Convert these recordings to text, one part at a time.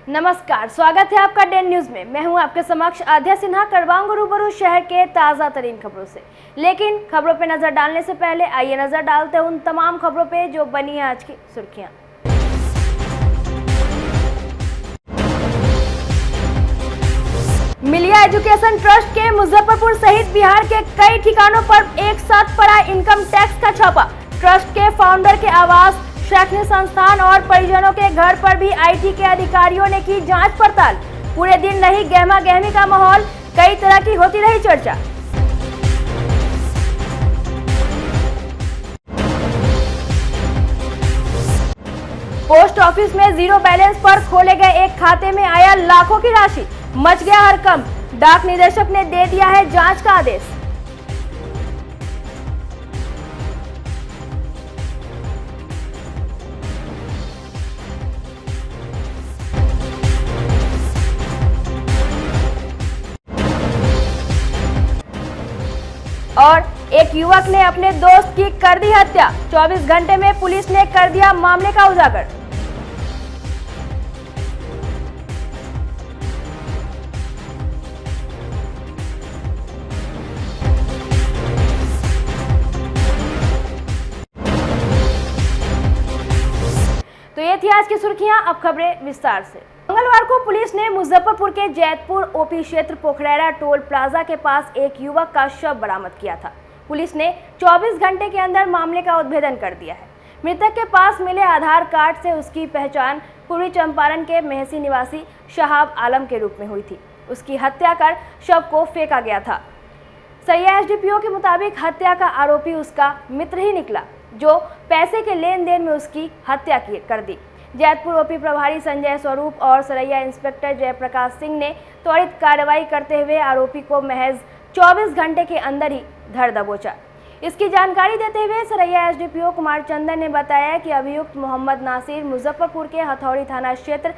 नमस्कार, स्वागत है आपका डेन न्यूज में। मैं हूं आपके समक्ष आध्या सिन्हा। करवाऊंगा रूबरू शहर के ताज़ा तरीन खबरों से, लेकिन खबरों पे नजर डालने से पहले आइए नजर डालते हैं उन तमाम खबरों पे जो बनी है आज की सुर्खियां। मिलिया एजुकेशन ट्रस्ट के मुजफ्फरपुर सहित बिहार के कई ठिकानों पर एक साथ पड़ा इनकम टैक्स का छापा। ट्रस्ट के फाउंडर के आवास, शैक्षणिक संस्थान और परिजनों के घर पर भी आईटी के अधिकारियों ने की जांच पड़ताल। पूरे दिन रही गहमा गहमी का माहौल, कई तरह की होती रही चर्चा। पोस्ट ऑफिस में जीरो बैलेंस पर खोले गए एक खाते में आया लाखों की राशि, मच गया हड़कंप। डाक निदेशक ने दे दिया है जांच का आदेश। और एक युवक ने अपने दोस्त की कर दी हत्या। 24 घंटे में पुलिस ने कर दिया मामले का उजागर। तो ये थी आज की सुर्खियां, अब खबरें विस्तार से। मंगलवार को पुलिस ने मुजफ्फरपुर के जैतपुर ओपी क्षेत्र पोखरेरा टोल प्लाजा के पास एक युवक का शव बरामद किया था। पुलिस ने 24 घंटे के अंदर मामले का उद्भेदन कर दिया है। मृतक के पास मिले आधार कार्ड से उसकी पहचान पूर्वी चंपारण के मेहसी निवासी शहाब आलम के रूप में हुई थी। उसकी हत्या कर शव को फेंका गया था। सरिया एसडीपीओ के मुताबिक हत्या का आरोपी उसका मित्र ही निकला, जो पैसे के लेन देन में उसकी हत्या कर दी। जैतपुर ओपी प्रभारी संजय स्वरूप और सरैया इंस्पेक्टर जयप्रकाश सिंह ने त्वरित कार्रवाई करते हुए आरोपी को महज 24 घंटे के अंदर ही धर दबोचा। इसकी जानकारी देते हुए सरैया एसडीपीओ कुमार चंदन ने बताया कि अभियुक्त मोहम्मद नासिर मुजफ्फरपुर के हथौड़ी थाना क्षेत्र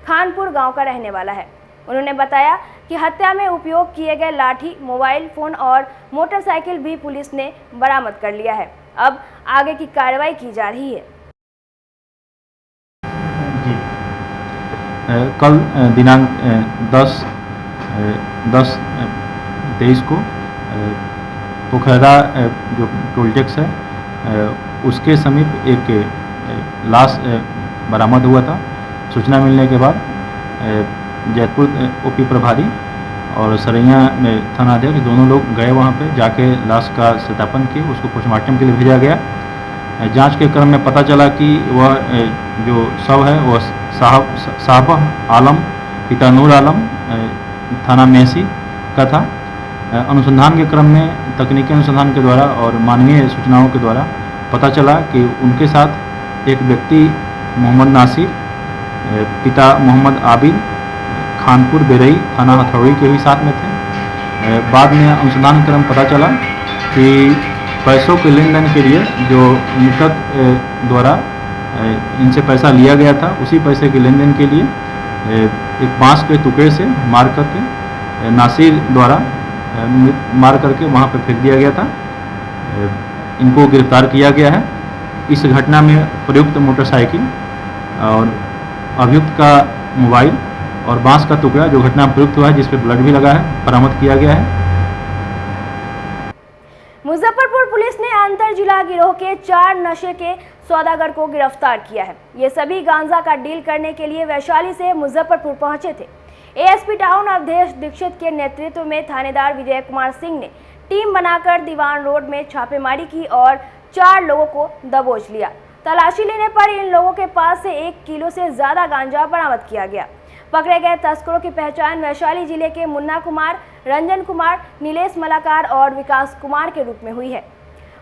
खानपुर गांव का रहने वाला है। उन्होंने बताया कि हत्या में उपयोग किए गए लाठी, मोबाइल फोन और मोटरसाइकिल भी पुलिस ने बरामद कर लिया है। अब आगे की कार्रवाई की जा रही है। कल दिनांक 10/10/23 को पोखरा जो टोल टैक्स है उसके समीप एक लाश बरामद हुआ था। सूचना मिलने के बाद जैतपुर ओपी प्रभारी और सरैया थानाध्यक्ष दोनों लोग गए वहां पे, जाके लाश का सत्यापन किए, उसको पोस्टमार्टम के लिए भेजा गया। जांच के क्रम में पता चला कि वह जो शव है वह साहब आलम पिता नूर आलम थाना मेहसी का था। अनुसंधान के क्रम में तकनीकी अनुसंधान के द्वारा और मानवीय सूचनाओं के द्वारा पता चला कि उनके साथ एक व्यक्ति मोहम्मद नासिर पिता मोहम्मद आबिद खानपुर बेरई थाना हथौड़ी के भी साथ में थे। बाद में अनुसंधान क्रम पता चला कि पैसों के लेन देन के लिए जो मृतक द्वारा इनसे पैसा लिया गया था, उसी पैसे के लेन देन के लिए एक बांस के टुकड़े से मार करके नासिर द्वारा मार करके वहां पर फेंक दिया गया था। इनको गिरफ्तार किया गया है। इस घटना में प्रयुक्त मोटरसाइकिल और अभियुक्त का मोबाइल और बांस का टुकड़ा जो घटना में प्रयुक्त हुआ है, जिस पर ब्लड भी लगा है, बरामद किया गया है। मुजफ्फरपुर पुलिस ने अंतर जिला गिरोह के 4 नशे के सौदागर को गिरफ्तार किया है। ये सभी गांजा का डील करने के लिए वैशाली से मुजफ्फरपुर पहुंचे थे। एएसपी टाउन अवधेश दीक्षित के नेतृत्व में थानेदार विजय कुमार सिंह ने टीम बनाकर दीवान रोड में छापेमारी की और 4 लोगों को दबोच लिया। तलाशी लेने पर इन लोगों के पास से 1 किलो से ज्यादा गांजा बरामद किया गया। पकड़े गए तस्करों की पहचान वैशाली जिले के मुन्ना कुमार, रंजन कुमार, नीलेश मलाकार और विकास कुमार के रूप में हुई है।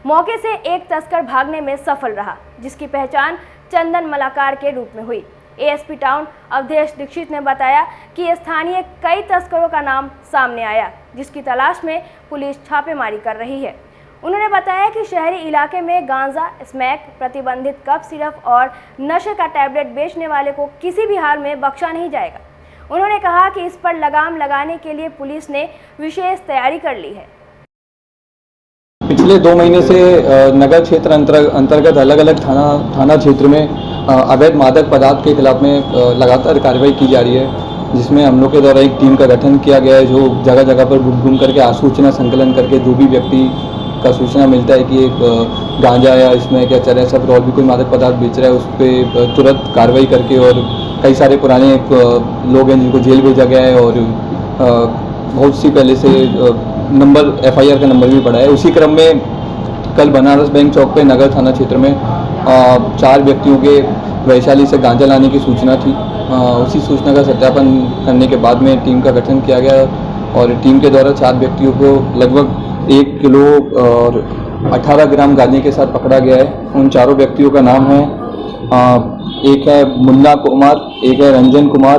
मौके से एक तस्कर भागने में सफल रहा, जिसकी पहचान चंदन मलाकार के रूप में हुई। एएसपी टाउन अवधेश दीक्षित ने बताया कि स्थानीय कई तस्करों का नाम सामने आया, जिसकी तलाश में पुलिस छापेमारी कर रही है। उन्होंने बताया कि शहरी इलाके में गांजा, स्मैक, प्रतिबंधित कफ सिरप और नशे का टैबलेट बेचने वाले को किसी भी हाल में बख्शा नहीं जाएगा। उन्होंने कहा कि इस पर लगाम लगाने के लिए पुलिस ने विशेष तैयारी कर ली है। पिछले 2 महीने से नगर क्षेत्र अंतर्गत अलग अलग थाना क्षेत्र में अवैध मादक पदार्थ के खिलाफ में लगातार कार्रवाई की जा रही है, जिसमें हम लोग के द्वारा एक टीम का गठन किया गया है जो जगह जगह पर घूम करके आसूचना संकलन करके जो भी व्यक्ति का सूचना मिलता है कि एक गांजा या इसमें क्या चल रहा है सब और भी कोई मादक पदार्थ बेच रहा है उस पर तुरंत कार्रवाई करके, और कई सारे पुराने लोग हैं जिनको जेल भेजा गया है और बहुत सी पहले से नंबर FIR का नंबर भी बढ़ा है। उसी क्रम में कल बनारस बैंक चौक पे नगर थाना क्षेत्र में 4 व्यक्तियों के वैशाली से गांजा लाने की सूचना थी। उसी सूचना का सत्यापन करने के बाद में टीम का गठन किया गया और टीम के द्वारा 4 व्यक्तियों को लगभग 1 किलो और 18 ग्राम गांजे के साथ पकड़ा गया है। उन चारों व्यक्तियों का नाम है, एक है मुन्ना कुमार, एक है रंजन कुमार,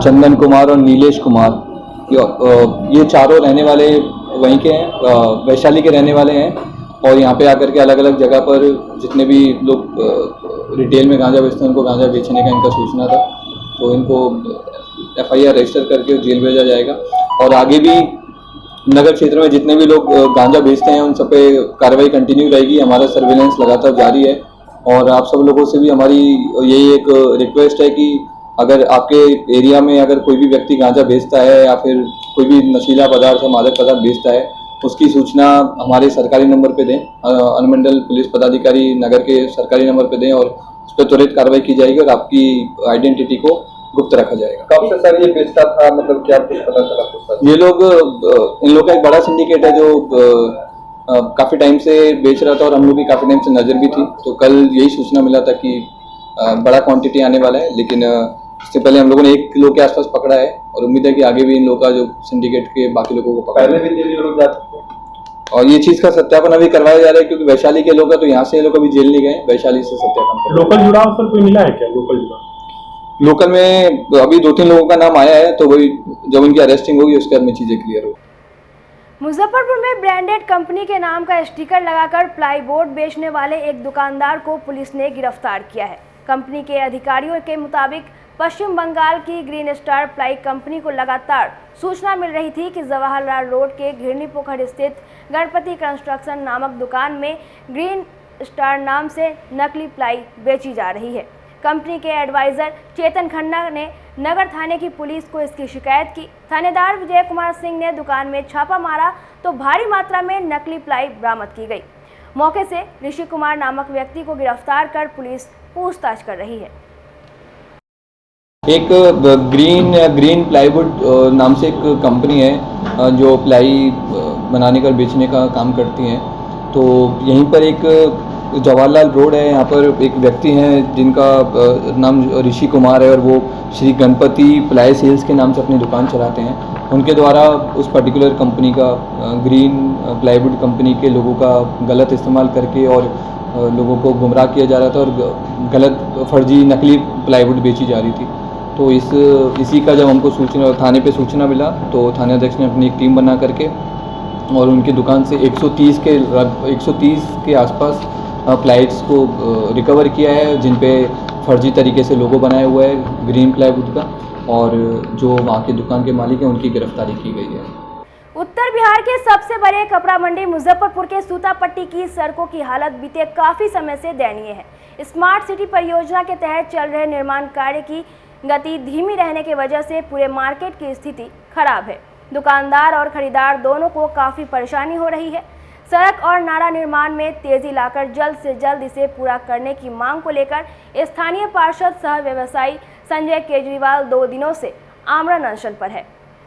चंदन कुमार और नीलेश कुमार। ये चारों रहने वाले वहीं के हैं, वैशाली के रहने वाले हैं और यहाँ पे आकर के अलग अलग जगह पर जितने भी लोग रिटेल में गांजा बेचते हैं उनको गांजा बेचने का इनका सूचना था, तो इनको FIR रजिस्टर करके जेल भेजा जाएगा। और आगे भी नगर क्षेत्र में जितने भी लोग गांजा बेचते हैं उन सब पे कार्रवाई कंटिन्यू रहेगी। हमारा सर्विलेंस लगातार जारी है और आप सब लोगों से भी हमारी यही एक रिक्वेस्ट है कि अगर आपके एरिया में अगर कोई भी व्यक्ति गांजा बेचता है या फिर कोई भी नशीला पदार्थ या मादक पदार्थ बेचता है उसकी सूचना हमारे सरकारी नंबर पे दें, अनुमंडल पुलिस पदाधिकारी नगर के सरकारी नंबर पे दें और उस पर त्वरित कार्रवाई की जाएगी और आपकी आइडेंटिटी को गुप्त रखा जाएगा। कब से सर ये बेचता था, मतलब क्या कुछ पता चला कुछ? ये लोग इन लोग का एक बड़ा सिंडिकेट है जो काफ़ी टाइम से बेच रहा था और हम लोग की काफ़ी टाइम से नज़र भी थी, तो कल यही सूचना मिला था कि बड़ा क्वांटिटी आने वाला है, लेकिन इससे पहले हम लोगों ने 1 किलो के आसपास पकड़ा है और उम्मीद है कि आगे भी इन लोगों का जो सिंडिकेट के बाकी लोगों को पकड़ा। पहले भी जेल लोग जा चुके हैं और ये चीज़ का सत्यापन अभी करवाया जा रहा है क्योंकि वैशाली के लोग हैं तो यहाँ से ये लोग अभी जेल नहीं गए, वैशाली से सत्यापन। लोकल जुड़ाव सर कोई मिला है क्या? लोकल में अभी 2-3 लोगों का नाम आया है, तो वही जब उनकी अरेस्टिंग होगी उसके बाद में चीज़ें क्लियर होगी। मुजफ्फरपुर में ब्रांडेड कंपनी के नाम का स्टिकर लगाकर प्लाईबोर्ड बेचने वाले एक दुकानदार को पुलिस ने गिरफ्तार किया है। कंपनी के अधिकारियों के मुताबिक पश्चिम बंगाल की ग्रीन स्टार प्लाई कंपनी को लगातार सूचना मिल रही थी कि जवाहरलाल रोड के घिरनी पोखर स्थित गणपति कंस्ट्रक्शन नामक दुकान में ग्रीन स्टार नाम से नकली प्लाई बेची जा रही है। कंपनी के एडवाइजर चेतन खन्ना ने नगर थाने की पुलिस को इसकी शिकायत की। थानेदार विजय कुमार सिंह ने दुकान में छापा मारा तो भारी मात्रा में नकली प्लाई बरामद की गई। मौके से ऋषि कुमार नामक व्यक्ति को गिरफ्तार कर पुलिस पूछताछ कर रही है। एक ग्रीन प्लाईवुड नाम से एक कंपनी है जो प्लाई बनाने का बेचने का काम करती है, तो यहीं पर एक जवाहरलाल रोड है, यहाँ पर एक व्यक्ति हैं जिनका नाम ऋषि कुमार है और वो श्री गणपति प्लाई सेल्स के नाम से अपनी दुकान चलाते हैं। उनके द्वारा उस पर्टिकुलर कंपनी का ग्रीन प्लाईवुड कंपनी के लोगों का गलत इस्तेमाल करके और लोगों को गुमराह किया जा रहा था और गलत फर्जी नकली प्लाईवुड बेची जा रही थी। तो इसी का जब हमको थाने पे सूचना मिला तो थाने अध्यक्ष ने अपनी एक टीम बना करके और उनकी दुकान से 130 के आसपास प्लाइट्स को रिकवर किया है, जिन पे फर्जी तरीके से लोगो बनाया हुआ है ग्रीन प्लाईवुड का, और जो वहाँ के दुकान के मालिक हैं उनकी गिरफ्तारी की गई है। उत्तर बिहार के सबसे बड़े कपड़ा मंडी मुजफ्फरपुर के सूतापट्टी की सड़कों की हालत बीते काफी समय से दयनीय है। स्मार्ट सिटी परियोजना के तहत चल रहे निर्माण कार्य की गति धीमी रहने की वजह से पूरे मार्केट की स्थिति खराब है। दुकानदार और खरीदार दोनों को काफी परेशानी हो रही है। सड़क और नाला निर्माण में तेजी लाकर जल्द से जल्द इसे पूरा करने की मांग को लेकर स्थानीय पार्षद सह व्यवसायी संजय केजरीवाल 2 दिनों से आमरण अनशन पर है।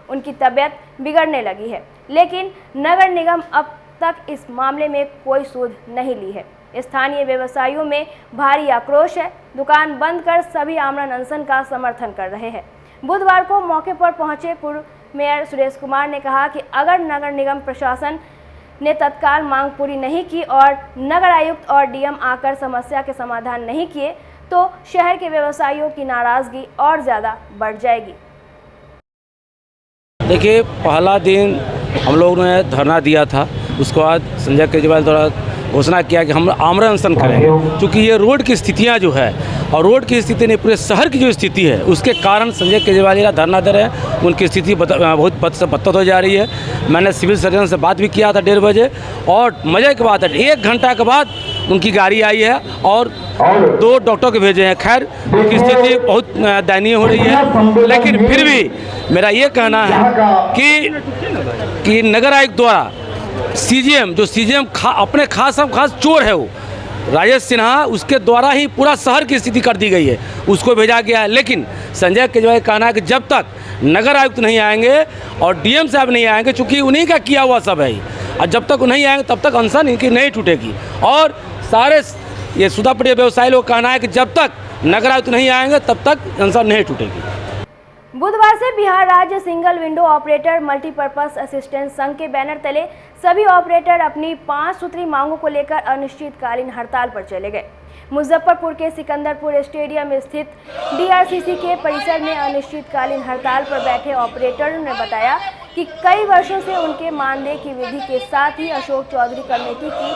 उनकी तबीयत बिगड़ने लगी है, लेकिन नगर निगम अब तक इस मामले में कोई सूद नहीं ली है। स्थानीय व्यवसायियों में भारी आक्रोश है। दुकान बंद कर सभी आमरण अनशन का समर्थन कर रहे हैं। बुधवार को मौके पर पहुंचे पूर्व मेयर सुरेश कुमार ने कहा कि अगर नगर निगम प्रशासन ने तत्काल मांग पूरी नहीं की और नगर आयुक्त और डीएम आकर समस्या के समाधान नहीं किए तो शहर के व्यवसायियों की नाराजगी और ज़्यादा बढ़ जाएगी। देखिए, पहला दिन हम लोग ने धरना दिया था, उसके बाद संजय केजरीवाल द्वारा घोषणा किया कि हम आमरण अनशन करेंगे, क्योंकि ये रोड की स्थितियाँ जो है और रोड की स्थिति नहीं, पूरे शहर की जो स्थिति है उसके कारण संजय केजरीवाल जी धरना दे रहे हैं। उनकी स्थिति बहुत बदतर हो जा रही है। मैंने सिविल सर्जन से बात भी किया था 1:30 बजे, और मज़े की बात है 1 घंटा के बाद उनकी गाड़ी आई है और 2 डॉक्टर को भेजे हैं। खैर उनकी स्थिति बहुत दयनीय हो रही है, लेकिन फिर भी मेरा ये कहना है कि नगर आयुक्त द्वारा सीजीएम जो सीजीएम अपने खास चोर है वो राजेश सिन्हा, उसके द्वारा ही पूरा शहर की स्थिति कर दी गई है, उसको भेजा गया है। लेकिन संजय केजरीवाल का कहना है कि जब तक नगर आयुक्त नहीं आएंगे और डीएम साहब नहीं आएंगे, चूँकि उन्हीं का किया हुआ सब है, और जब तक नहीं आएंगे तब तक अनशन इनकी नहीं टूटेगी। और सारे ये सुधाप्रिय व्यवसायी लोग कहना है कि जब तक नगर आयुक्त नहीं आएंगे तब तक अनशन नहीं टूटेगी। बुधवार से बिहार राज्य single window operator multipurpose assistant संघ के बैनर तले सभी ऑपरेटर अपनी 5 सूत्री मांगों को लेकर अनिश्चितकालीन हड़ताल पर चले गए। मुजफ्फरपुर के सिकंदरपुर स्टेडियम स्थित डीआरसीसी के परिसर में अनिश्चितकालीन हड़ताल पर बैठे ऑपरेटरों ने बताया कि कई वर्षों से उनके मानदेय की वृद्धि के साथ ही अशोक चौधरी कमेटी की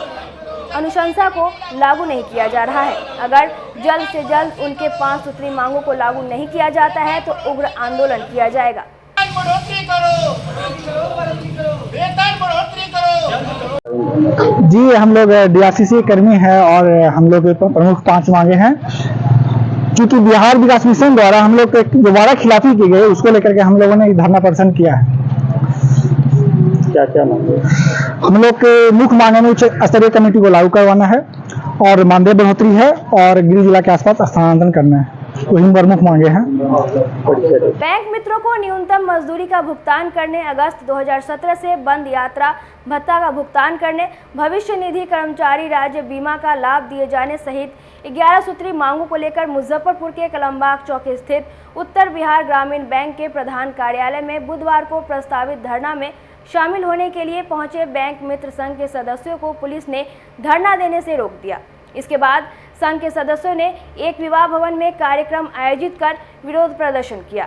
अनुशंसा को लागू नहीं किया जा रहा है। अगर जल्द से जल्द उनके 5 सूत्री मांगों को लागू नहीं किया जाता है तो उग्र आंदोलन किया जाएगा। जी, हम लोग डीआरसीसी कर्मी हैं और हम लोग प्रमुख 5 मांगे हैं। क्योंकि बिहार विकास मिशन द्वारा हम लोग दोबारा खिलाफी की गई, उसको लेकर के हम लोगों ने धरना प्रदर्शन किया है। क्या मांगे? हम लोग के मुख्य मांगे में उच्च स्तरीय कमेटी को लागू करवाना है और मानदेय बढ़ोतरी है और गृह जिला के आसपास स्थानांतरण करना है, वही प्रमुख मांगे हैं। बैंक मित्रों को न्यूनतम मजदूरी का भुगतान करने, अगस्त 2017 से बंद यात्रा भत्ता का भुगतान करने, भविष्य निधि कर्मचारी राज्य बीमा का लाभ दिए जाने सहित 11 सूत्री मांगों को लेकर मुजफ्फरपुर के कलमबाग चौक स्थित उत्तर बिहार ग्रामीण बैंक के प्रधान कार्यालय में बुधवार को प्रस्तावित धरना में शामिल होने के लिए पहुंचे बैंक मित्र संघ के सदस्यों को पुलिस ने धरना देने से रोक दिया। इसके बाद संघ के सदस्यों ने एक विवाह भवन में कार्यक्रम आयोजित कर विरोध प्रदर्शन किया।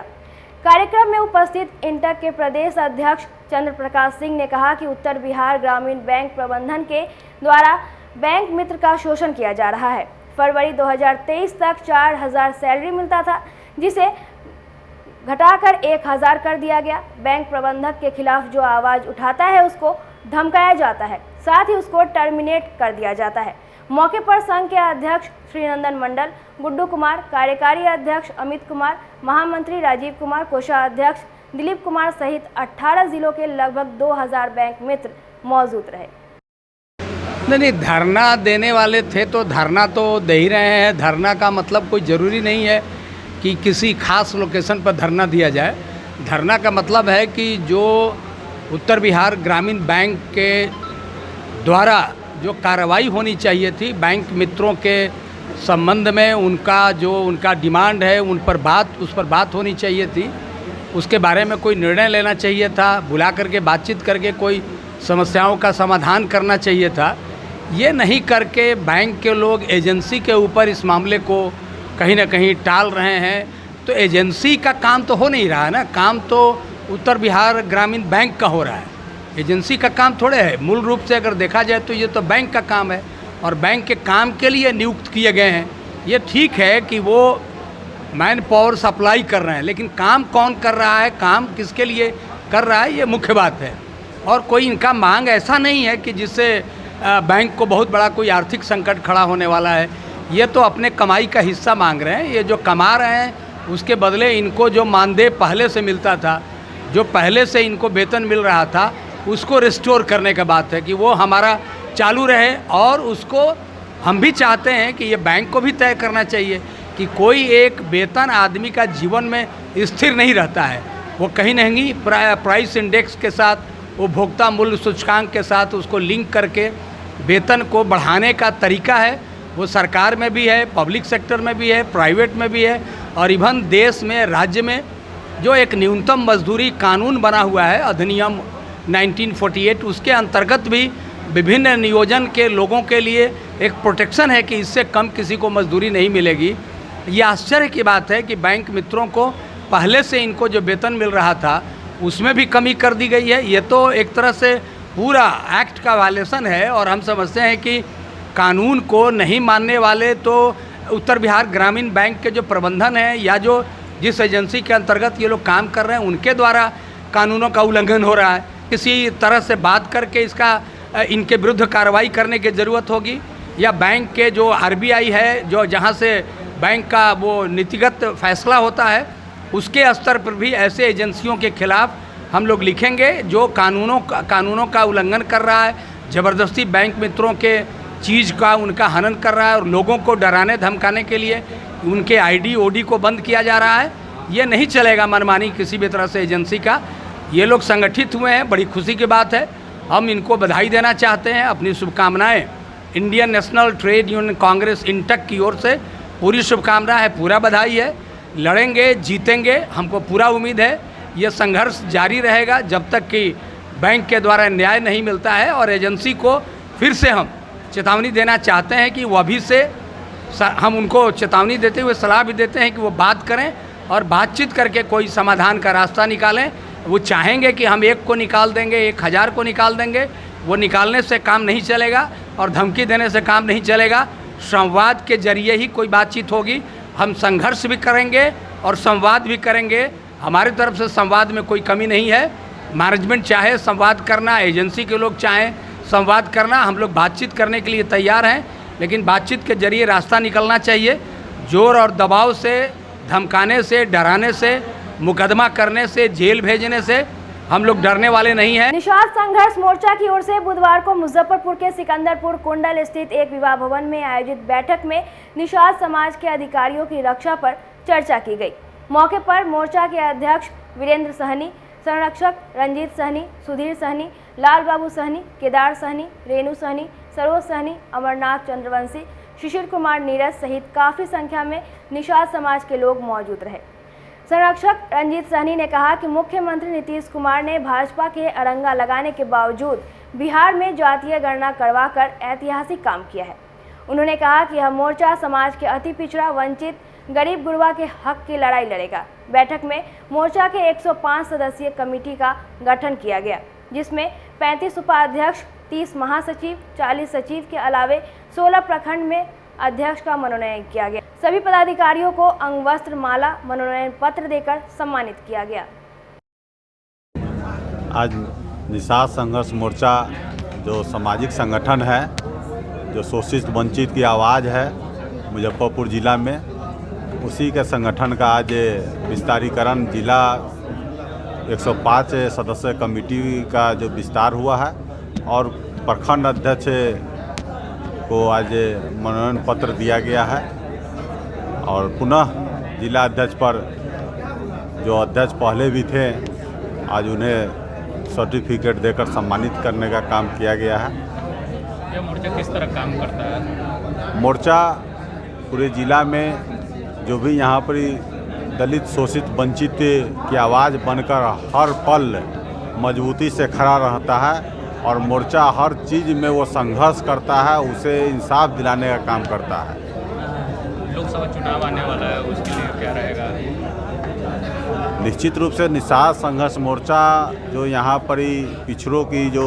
कार्यक्रम में उपस्थित इंटक के प्रदेश अध्यक्ष चंद्र प्रकाश सिंह ने कहा कि उत्तर बिहार ग्रामीण बैंक प्रबंधन के द्वारा बैंक मित्र का शोषण किया जा रहा है। फरवरी 2023 तक 4000 सैलरी मिलता था, जिसे घटाकर 1000 कर दिया गया। बैंक प्रबंधक के खिलाफ जो आवाज उठाता है उसको धमकाया जाता है, साथ ही उसको टर्मिनेट कर दिया जाता है। मौके पर संघ के अध्यक्ष श्रीनंदन मंडल, गुड्डू कुमार, कार्यकारी अध्यक्ष अमित कुमार, महामंत्री राजीव कुमार, कोषाध्यक्ष दिलीप कुमार सहित 18 जिलों के लगभग 2000 बैंक मित्र मौजूद रहे। नहीं, धरना देने वाले थे तो धरना तो दे ही रहे हैं। धरना का मतलब कोई ज़रूरी नहीं है कि किसी खास लोकेशन पर धरना दिया जाए। धरना का मतलब है कि जो उत्तर बिहार ग्रामीण बैंक के द्वारा जो कार्रवाई होनी चाहिए थी बैंक मित्रों के संबंध में, उनका डिमांड है उस पर बात होनी चाहिए थी, उसके बारे में कोई निर्णय लेना चाहिए था, बुला करके बातचीत करके कोई समस्याओं का समाधान करना चाहिए था। ये नहीं करके बैंक के लोग एजेंसी के ऊपर इस मामले को कहीं ना कहीं टाल रहे हैं। तो एजेंसी का काम तो हो नहीं रहा है ना, काम तो उत्तर बिहार ग्रामीण बैंक का हो रहा है, एजेंसी का काम थोड़े है। मूल रूप से अगर देखा जाए तो ये तो बैंक का काम है और बैंक के काम के लिए नियुक्त किए गए हैं। ये ठीक है कि वो मैन पावर सप्लाई कर रहे हैं, लेकिन काम कौन कर रहा है, काम किसके लिए कर रहा है, ये मुख्य बात है। और कोई इनका मांग ऐसा नहीं है कि जिससे बैंक को बहुत बड़ा कोई आर्थिक संकट खड़ा होने वाला है। ये तो अपने कमाई का हिस्सा मांग रहे हैं। ये जो कमा रहे हैं उसके बदले इनको जो मानदेय पहले से मिलता था, जो पहले से इनको वेतन मिल रहा था, उसको रिस्टोर करने का बात है कि वो हमारा चालू रहे। और उसको हम भी चाहते हैं कि ये बैंक को भी तय करना चाहिए कि कोई एक वेतन आदमी का जीवन में स्थिर नहीं रहता है, वो कहीं ना कहीं प्राइस इंडेक्स के साथ, उपभोक्ता मूल्य सूचकांक के साथ उसको लिंक करके वेतन को बढ़ाने का तरीका है। वो सरकार में भी है, पब्लिक सेक्टर में भी है, प्राइवेट में भी है, और इवन देश में, राज्य में जो एक न्यूनतम मजदूरी कानून बना हुआ है, अधिनियम 1948, उसके अंतर्गत भी विभिन्न नियोजन के लोगों के लिए एक प्रोटेक्शन है कि इससे कम किसी को मजदूरी नहीं मिलेगी। ये आश्चर्य की बात है कि बैंक मित्रों को पहले से इनको जो वेतन मिल रहा था उसमें भी कमी कर दी गई है। ये तो एक तरह से पूरा एक्ट का वायलेशन है और हम समझते हैं कि कानून को नहीं मानने वाले तो उत्तर बिहार ग्रामीण बैंक के जो प्रबंधन है या जो जिस एजेंसी के अंतर्गत ये लोग काम कर रहे हैं उनके द्वारा कानूनों का उल्लंघन हो रहा है। किसी तरह से बात करके इसका इनके विरुद्ध कार्रवाई करने की ज़रूरत होगी, या बैंक के जो RBI है जो जहाँ से बैंक का वो नीतिगत फैसला होता है उसके स्तर पर भी ऐसे एजेंसियों के खिलाफ हम लोग लिखेंगे जो कानूनों का उल्लंघन कर रहा है, ज़बरदस्ती बैंक मित्रों के चीज़ का उनका हनन कर रहा है और लोगों को डराने धमकाने के लिए उनके ID OD को बंद किया जा रहा है। ये नहीं चलेगा मनमानी किसी भी तरह से एजेंसी का। ये लोग संगठित हुए हैं, बड़ी खुशी की बात है। हम इनको बधाई देना चाहते हैं, अपनी शुभकामनाएं Indian national trade union Congress INTUC की ओर से पूरी शुभकामना है, पूरा बधाई है। लड़ेंगे, जीतेंगे, हमको पूरा उम्मीद है। ये संघर्ष जारी रहेगा जब तक कि बैंक के द्वारा न्याय नहीं मिलता है। और एजेंसी को फिर से हम चेतावनी देना चाहते हैं कि वो अभी से हम उनको चेतावनी देते हुए सलाह भी देते हैं कि वो बात करें और बातचीत करके कोई समाधान का रास्ता निकालें। वो चाहेंगे कि हम 1 को निकाल देंगे, 1000 को निकाल देंगे, वो निकालने से काम नहीं चलेगा और धमकी देने से काम नहीं चलेगा। संवाद के जरिए ही कोई बातचीत होगी। हम संघर्ष भी करेंगे और संवाद भी करेंगे। हमारी तरफ से संवाद में कोई कमी नहीं है। मैनेजमेंट चाहे संवाद करना, एजेंसी के लोग चाहें संवाद करना, हम लोग बातचीत करने के लिए तैयार हैं, लेकिन बातचीत के जरिए रास्ता निकलना चाहिए। जोर और दबाव से, धमकाने से, डराने से, मुकदमा करने से, जेल भेजने से हम लोग डरने वाले नहीं हैं। निषाद संघर्ष मोर्चा की ओर से बुधवार को मुजफ्फरपुर के सिकंदरपुर कुंडल स्थित एक विवाह भवन में आयोजित बैठक में निषाद समाज के अधिकारियों की रक्षा पर चर्चा की गई। मौके पर मोर्चा के अध्यक्ष वीरेंद्र सहनी, संरक्षक रंजीत सहनी, सुधीर सहनी, लाल बाबू सहनी, केदार सहनी, रेणु सहनी, सरोज सहनी, अमरनाथ चंद्रवंशी, शिशिर कुमार नीरज सहित काफ़ी संख्या में निषाद समाज के लोग मौजूद रहे। संरक्षक रंजीत सहनी ने कहा कि मुख्यमंत्री नीतीश कुमार ने भाजपा के अड़ंगा लगाने के बावजूद बिहार में जातीय गणना करवाकर ऐतिहासिक काम किया है। उन्होंने कहा कि यह मोर्चा समाज के अति पिछड़ा, वंचित, गरीब गुरबा के हक की लड़ाई लड़ेगा। बैठक में मोर्चा के 105 सदस्यीय कमेटी का गठन किया गया, जिसमें 35 उपाध्यक्ष, 30 महासचिव, 40 सचिव के अलावे 16 प्रखंड में अध्यक्ष का मनोनयन किया गया। सभी पदाधिकारियों को अंगवस्त्र, माला, मनोनयन पत्र देकर सम्मानित किया गया। आज निषाद संघर्ष मोर्चा जो सामाजिक संगठन है, जो शोषित वंचित की आवाज़ है मुजफ्फरपुर ज़िला में, उसी के संगठन का आज विस्तारीकरण जिला 105 सदस्य कमेटी का जो विस्तार हुआ है और प्रखंड अध्यक्ष को आज मनोनयन पत्र दिया गया है और पुनः जिला अध्यक्ष पर जो अध्यक्ष पहले भी थे आज उन्हें सर्टिफिकेट देकर सम्मानित करने का काम किया गया है। यह मोर्चा किस तरह काम करता है? मोर्चा पूरे ज़िला में जो भी यहाँ पर दलित, शोषित, वंचित की आवाज़ बनकर हर पल मजबूती से खड़ा रहता है और मोर्चा हर चीज़ में वो संघर्ष करता है, उसे इंसाफ दिलाने का काम करता है। लोकसभा चुनाव आने वाला है, उसके लिए क्या रहेगा? निश्चित रूप से निषाद संघर्ष मोर्चा जो यहाँ पर पिछड़ों की जो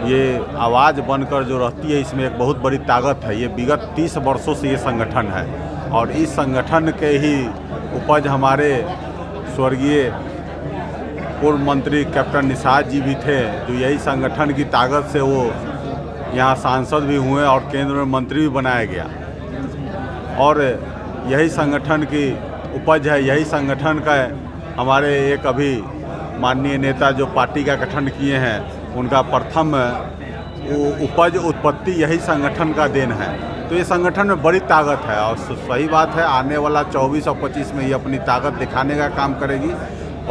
ये आवाज़ बनकर जो रहती है, इसमें एक बहुत बड़ी ताकत है। ये विगत 30 वर्षों से ये संगठन है और इस संगठन के ही उपज हमारे स्वर्गीय पूर्व मंत्री कैप्टन निषाद जी भी थे, जो यही संगठन की ताकत से वो यहाँ सांसद भी हुए और केंद्र में मंत्री भी बनाया गया और यही संगठन की उपज है। यही संगठन का हमारे एक अभी माननीय नेता जो पार्टी का गठन किए हैं, उनका प्रथम उपज उत्पत्ति यही संगठन का देन है। तो ये संगठन में बड़ी ताकत है और सही बात है, आने वाला 24 और 25 में ये अपनी ताकत दिखाने का काम करेगी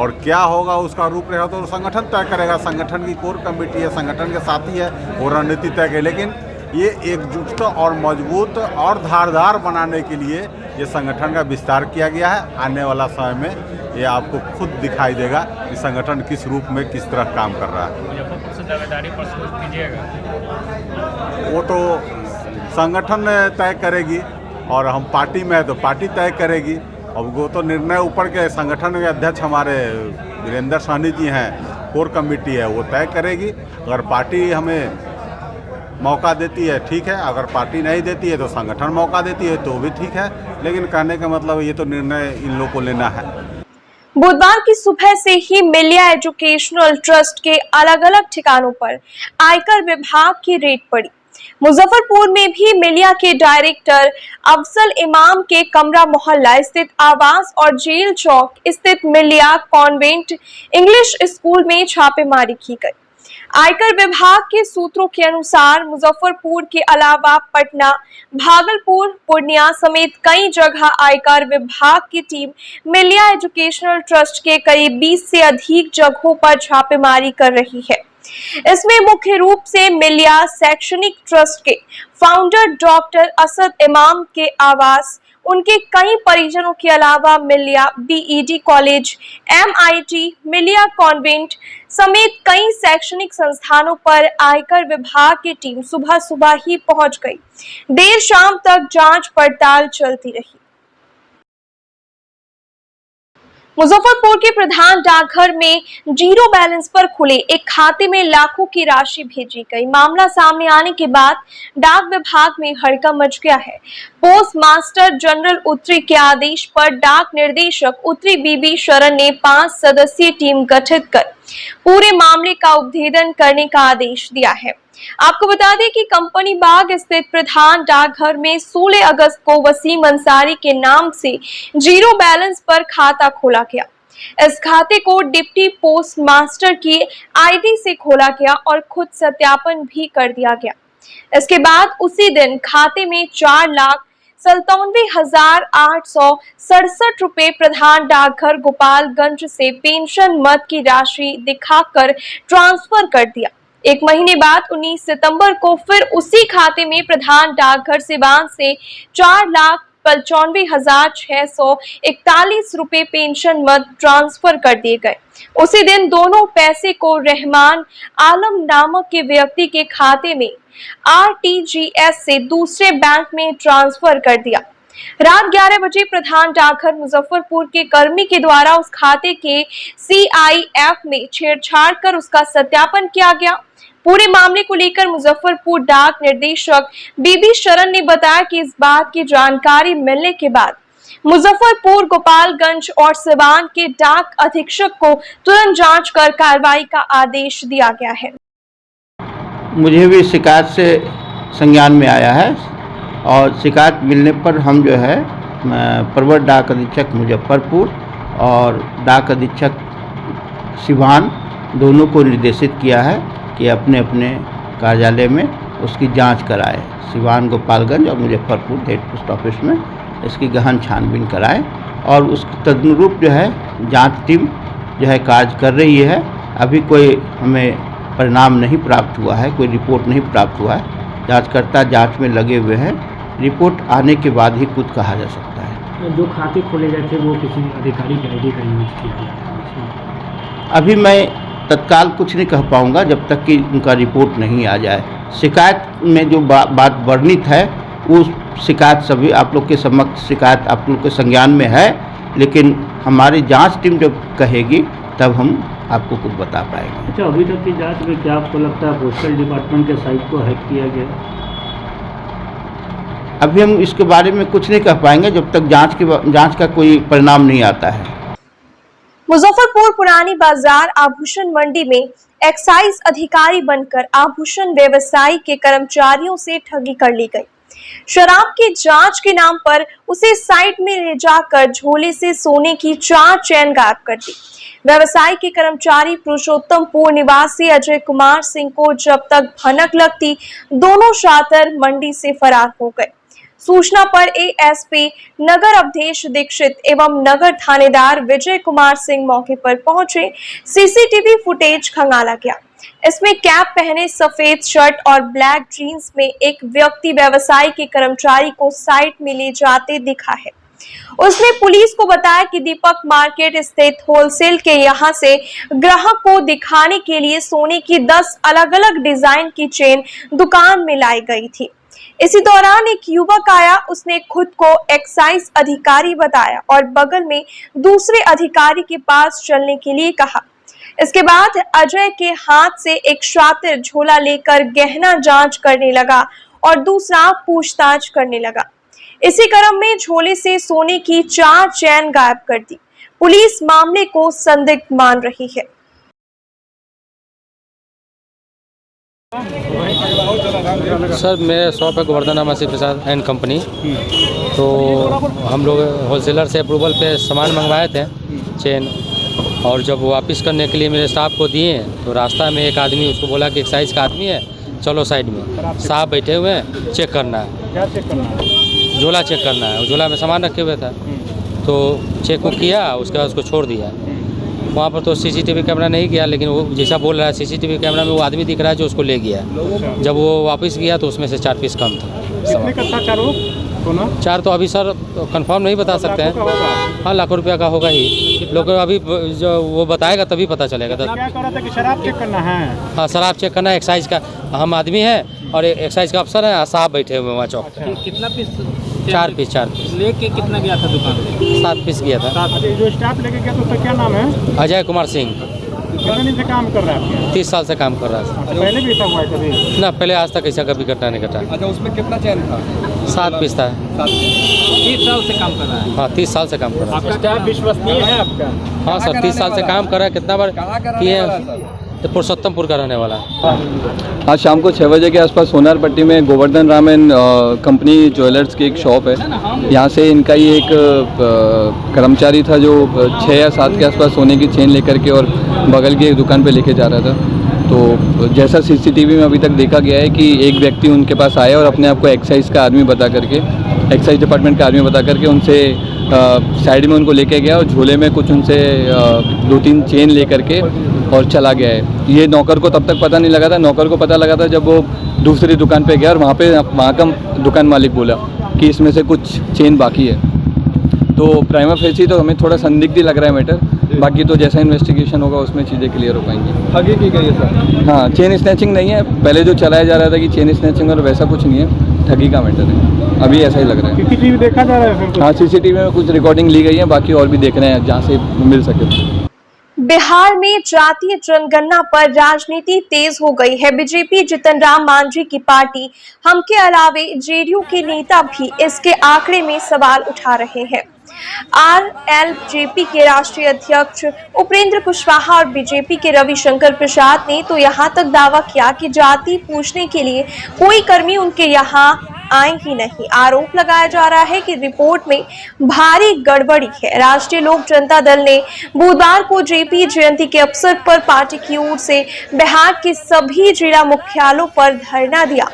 और क्या होगा उसका रूपरेखा तो संगठन तय करेगा। संगठन की कोर कमेटी है, संगठन के साथी है, वो रणनीति तय करे, लेकिन ये एकजुटता और मजबूत और धारदार बनाने के लिए ये संगठन का विस्तार किया गया है। आने वाला समय में ये आपको खुद दिखाई देगा कि संगठन किस रूप में किस तरह काम कर रहा है। मुजफ्फरपुर से दावेदारी पर सोच कीजिएगा? वो तो संगठन तय करेगी और हम पार्टी में है तो पार्टी तय करेगी। अब वो तो निर्णय ऊपर के संगठन के अध्यक्ष हमारे वीरेंद्र सहनी जी हैं, कोर कमेटी है, वो तय करेगी। अगर पार्टी हमें मौका देती है ठीक है, अगर पार्टी नहीं देती है तो संगठन मौका देती है तो भी ठीक है, लेकिन कहने का मतलब ये तो निर्णय इन लोगों को लेना है। बुधवार की सुबह से ही मिलिया एजुकेशनल ट्रस्ट के अलग अलग ठिकानों पर आयकर विभाग की रेड पड़ी। मुजफ्फरपुर में भी मिलिया के डायरेक्टर अफजल इमाम के कमरा मोहल्ला स्थित आवास और जेल चौक स्थित मिलिया कॉन्वेंट इंग्लिश स्कूल में छापेमारी की गई। आयकर विभाग के सूत्रों के अनुसार मुजफ्फरपुर के अलावा पटना, भागलपुर, पूर्णिया समेत कई जगह आयकर विभाग की टीम मिलिया एजुकेशनल ट्रस्ट के करीब 20 से अधिक जगहों पर छापेमारी कर रही है। इसमें मुख्य रूप से मिलिया शैक्षणिक ट्रस्ट के फाउंडर डॉक्टर असद इमाम के आवास, उनके कई परिजनों के अलावा मिलिया बीईडी कॉलेज, MIT, मिलिया कॉन्वेंट समेत कई शैक्षणिक संस्थानों पर आयकर विभाग की टीम सुबह सुबह ही पहुंच गई। देर शाम तक जांच पड़ताल चलती रही। मुजफ्फरपुर के प्रधान डाकघर में जीरो बैलेंस पर खुले एक खाते में लाखों की राशि भेजी गई। मामला सामने आने के बाद डाक विभाग में हड़कंप मच गया है। पोस्ट मास्टर जनरल उत्तरी के आदेश पर डाक निर्देशक उत्तरी बीबी शरण ने 5 सदस्यीय टीम गठित कर पूरे मामले का उपभेदन करने का आदेश दिया है। आपको बता दें कि कंपनी बाग स्थित प्रधान डाकघर में 16 अगस्त को वसीम अंसारी के नाम से जीरो बैलेंस पर खाता खोला गया। इस खाते को डिप्टी पोस्ट मास्टर की आईडी से खोला गया और खुद सत्यापन भी कर दिया गया। इसके बाद उसी दिन खाते में 4,97,867 रुपए प्रधान डाकघर गोपालगंज से पेंशन मद की राशि दिखाकर ट्रांसफर कर दिया। एक महीने बाद 19 सितंबर को फिर उसी खाते में प्रधान डाकघर सिवान से 4,95,641 रुपए पेंशन मद ट्रांसफर कर दिए गए। उसी दिन दोनों पैसे को रहमान आलम नामक के व्यक्ति के खाते में RTGS से दूसरे बैंक में ट्रांसफर कर दिया। रात 11 बजे प्रधान डाकघर मुजफ्फरपुर के कर्मी के द्वारा उस खाते के CIF में छेड़छाड़ कर उसका सत्यापन किया गया। पूरे मामले को लेकर मुजफ्फरपुर डाक निर्देशक बीबी शरण ने बताया कि इस बात की जानकारी मिलने के बाद मुजफ्फरपुर, गोपालगंज और सिवान के डाक अधीक्षक को तुरंत जांच कर कार्रवाई का आदेश दिया गया है। मुझे भी शिकायत से संज्ञान में आया है और शिकायत मिलने पर हम जो है प्रवर डाक अधीक्षक मुजफ्फरपुर और डाक अधीक्षक सिवान दोनों को निर्देशित किया है कि अपने अपने कार्यालय में उसकी जांच कराए। सिवान, गोपालगंज और मुजफ्फरपुर हेड पोस्ट ऑफिस में इसकी गहन छानबीन कराए और उस तदनुरूप जो है जांच टीम जो है कार्य कर रही है। अभी कोई हमें परिणाम नहीं प्राप्त हुआ है, कोई रिपोर्ट नहीं प्राप्त हुआ है। जांचकर्ता जांच में लगे हुए हैं, रिपोर्ट आने के बाद ही कुछ कहा जा सकता है। जो खाते खोले गए थे वो किसी अधिकारी की आईडी का यूज किया गया था? अभी मैं तत्काल कुछ नहीं कह पाऊंगा जब तक कि उनका रिपोर्ट नहीं आ जाए। शिकायत में जो बात वर्णित है वो शिकायत सभी आप लोग के समक्ष शिकायत आप लोग के संज्ञान में है, लेकिन हमारी जांच टीम जब कहेगी तब हम आपको कुछ बता पाएंगे। अच्छा, अभी तक की जांच में क्या आपको लगता है पोस्टल डिपार्टमेंट के साइट को हैक किया गया? अभी हम इसके बारे में कुछ नहीं कह पाएंगे जब तक जांच का कोई परिणाम नहीं आता है। मुजफ्फरपुर पुरानी बाजार आभूषण मंडी में एक्साइज अधिकारी बनकर आभूषण व्यवसायी के कर्मचारियों से ठगी कर ली गई। शराब की जांच के नाम पर उसे साइट में ले जाकर झोले से सोने की 4 चेन गायब कर दी। व्यवसाय के कर्मचारी पुरुषोत्तमपुर निवासी अजय कुमार सिंह को जब तक भनक लगती, दोनों शातिर मंडी से फरार हो गए। सूचना पर ASP नगर अवधेश दीक्षित एवं नगर थानेदार विजय कुमार सिंह मौके पर पहुंचे। CCTV फुटेज खंगाला गया। इसमें कैप पहने सफेद शर्ट और ब्लैक जीन्स में एक व्यक्ति व्यवसायी के कर्मचारी को साइट में ले जाते दिखा है। उसने पुलिस को बताया कि दीपक मार्केट स्थित होलसेल के यहां से ग्राहक को दिखाने के लिए सोने की 10 अलग-अलग डिजाइन की चेन दुकान में लाई गई थी। इसी दौरान एक युवक आया, उसने खुद को एक्साइज अधिकारी बताया और बगल में दूसरे अधिकारी के पास चलने के लिए कहा। इसके बाद अजय के हाथ से एक शातिर झोला लेकर गहना जांच करने लगा और दूसरा पूछताछ करने लगा। इसी क्रम में झोले से सोने की 4 चैन गायब कर दी। पुलिस मामले को संदिग्ध मान रही है। सर मेरे शॉप है गोवर्धन आसिफ प्रसाद एंड कंपनी। तो हम लोग होलसेलर से अप्रूवल पे सामान मंगवाए थे चेन, और जब वापस करने के लिए मेरे स्टाफ को दिए तो रास्ता में एक आदमी उसको बोला कि एक्साइज का आदमी है, चलो साइड में। साहब बैठे हुए हैं, चेक करना है। क्या चेक करना है? झोला चेक करना है। झोला में सामान रखे हुए था तो चेक को किया, उसके बाद उसको छोड़ दिया। वहाँ पर तो सीसीटीवी कैमरा नहीं गया, लेकिन वो जैसा बोल रहा है सीसीटीवी कैमरा में वो आदमी दिख रहा है जो उसको ले गया। जब वो वापस गया तो उसमें से 4 पीस कम था। कितने का था चारों? 4 तो अभी सर कंफर्म नहीं बता सकते हैं। हाँ, लाखों रुपया का होगा ही। लोग अभी जो वो बताएगा तभी पता चलेगा। क्या कह रहा था कि शराब चेक करना है? हाँ, शराब चेक करना है। एक्साइज का हम आदमी है और एक्साइज का अफसर है, साहब बैठे हुए वहाँ चौक। कितना पीस? 4 पीस लेके कितना गया था दुकान पे? 7 पीस गया था। जो स्टाफ लेके गया तो उसका क्या नाम है? अजय कुमार सिंह। कितने दिन से काम कर रहा है? 30 साल से काम कर रहा है। पहले भी ऐसा हुआ है कभी? ना, पहले आज तक ऐसा कभी घटना नहीं घटा। अच्छा, उसमें कितना चैन था? 7 पीस था। 30 साल से काम कर रहा है। हाँ, 30 साल से काम कर रहा है। आपका स्टाफ विश्वसनीय है आपका? हाँ सर, 30 साल से काम कर रहा है। कितना बार किए हैं? तो पुरुषोत्तमपुर का रहने वाला है। आज शाम को 6 बजे के आसपास सोनार पट्टी में Govardhan Ram and company jewellers की एक शॉप है। यहाँ से इनका ही एक कर्मचारी था जो 6 या 7 के आसपास सोने की चेन लेकर के और बगल की एक दुकान पे लेके जा रहा था। तो जैसा सीसीटीवी में अभी तक देखा गया है कि एक व्यक्ति उनके पास आया और अपने आप को एक्साइज का आदमी बता करके, एक्साइज डिपार्टमेंट का आदमी बता करके उनसे साइड में उनको लेके गया और झोले में कुछ उनसे 2-3 चेन लेकर के और चला गया है। ये नौकर को तब तक पता नहीं लगा था। नौकर को पता लगा था जब वो दूसरी दुकान पे गया और वहाँ का दुकान मालिक बोला कि इसमें से कुछ चेन बाकी है। तो प्राइमा फेसी तो हमें थोड़ा संदिग्ध ही लग रहा है मैटर। बाकी तो जैसा इन्वेस्टिगेशन होगा उसमें चीज़ें क्लियर हो पाएंगी। ठगी की गई है सर? हाँ, चेन स्नैचिंग नहीं है। पहले जो चलाया जा रहा था कि चेन स्नैचिंग और वैसा कुछ नहीं है, ठगी का मैटर है। अभी ऐसा ही लग रहा है। सीसीटीवी देखा जा रहा है? हाँ, सीसीटीवी में कुछ रिकॉर्डिंग ली गई है, बाकी और भी देख रहे हैं जहाँ से मिल सके। बिहार में जातीय जनगणना पर राजनीति तेज हो गई है। बीजेपी जीतन राम मांझी की पार्टी हम के अलावे जेडीयू के नेता भी इसके आंकड़े में सवाल उठा रहे हैं। आरएलजेपी के राष्ट्रीय अध्यक्ष उपेंद्र कुशवाहा और बीजेपी के रविशंकर प्रसाद ने तो यहां तक दावा किया कि जाति पूछने के लिए कोई कर्मी उनके यहां आए ही नहीं। आरोप लगाया जा रहा है कि रिपोर्ट में भारी गड़बड़ी है। राष्ट्रीय लोक जनता दल ने बुधवार को जेपी जयंती के अवसर पर पार्टी की ओर से बिहार के सभी जिला मुख्यालयों पर धरना दिया।